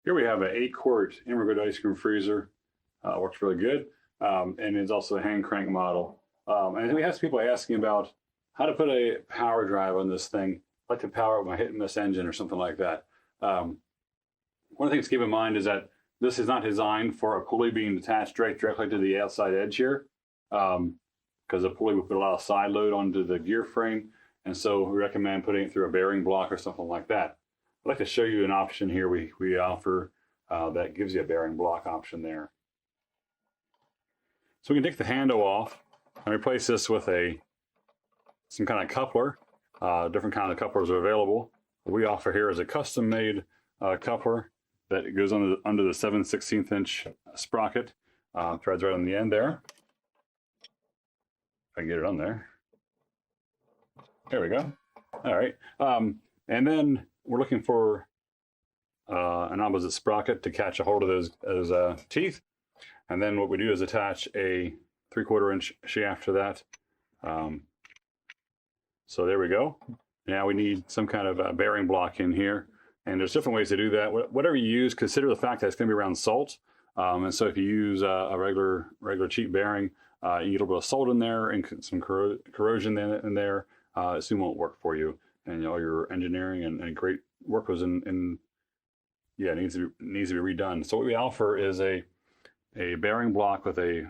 Here we have an 8-quart Immigrant ice cream freezer. Works really good. And it's also a hand crank model. And we have people asking about how to put a power drive on this thing. I like to power up my hit and miss engine or something like that. One of the things to keep in mind is that this is not designed for a pulley being attached directly to the outside edge here, because the pulley will put a lot of side load onto the gear frame. And so we recommend putting it through a bearing block or something like that. I'd like to show you an option here we offer that gives you a bearing block option there. So we can take the handle off and replace this with some kind of coupler. Different kind of couplers are available. What we offer here is a custom-made coupler that goes under the 7/16 inch sprocket. Threads right on the end there. If I can get it on there. There we go. All right. And then we're looking for an opposite sprocket to catch a hold of those teeth. And then what we do is attach a 3/4 inch shaft to that. So there we go. Now we need some kind of a bearing block in here. And there's different ways to do that. Whatever you use, consider the fact that it's going to be around salt. And so if you use a regular cheap bearing, you get a little bit of salt in there and some corrosion in there. It soon won't work for you. And all your engineering and great work was it needs to be redone. So what we offer is a bearing block with a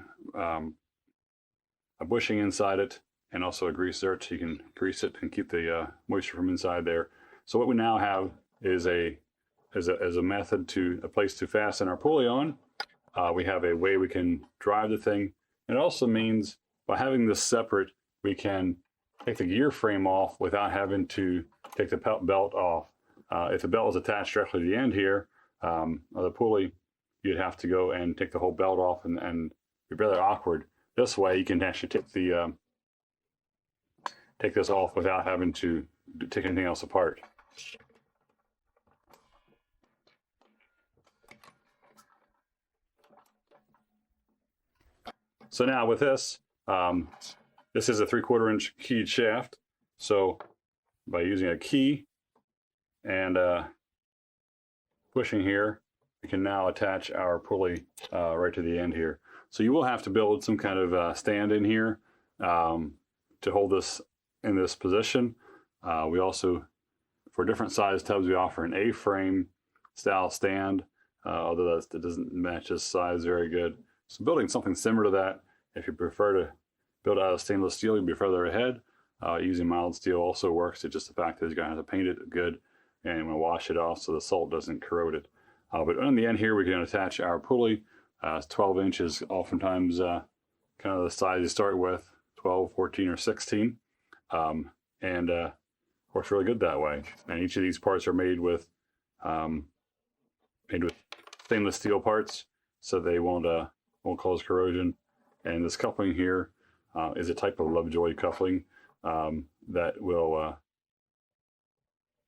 bushing inside it, and also a greaser so you can grease it and keep the moisture from inside there. So what we now have is a place to fasten our pulley on. We have a way we can drive the thing. And it also means by having this separate, we can take the gear frame off without having to take the belt off. If the belt was attached directly to the end here, of the pulley, you'd have to go and take the whole belt off and it'd be rather awkward. This way you can actually take this off without having to take anything else apart. So now with this, this is a 3/4 inch keyed shaft. So by using a key and pushing here, we can now attach our pulley right to the end here. So you will have to build some kind of stand in here to hold this in this position. We also, for different size tubs, we offer an A-frame style stand, although that doesn't match this size very good. So building something similar to that, if you prefer to build out of stainless steel, you'll be further ahead. Using mild steel also works. It's just the fact that you're going to have to paint it good and you're going to wash it off so the salt doesn't corrode it. But on the end here, we can attach our pulley. 12 inches, oftentimes kind of the size you start with, 12, 14, or 16. And works really good that way. And each of these parts are made with stainless steel parts, so they won't cause corrosion. And this coupling here is a type of Lovejoy coupling that will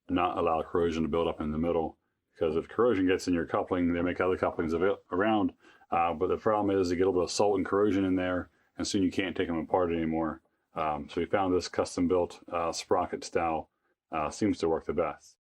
not allow corrosion to build up in the middle. Because if corrosion gets in your coupling, they make other couplings around. But the problem is you get a little bit of salt and corrosion in there, and soon you can't take them apart anymore. So we found this custom-built sprocket style seems to work the best.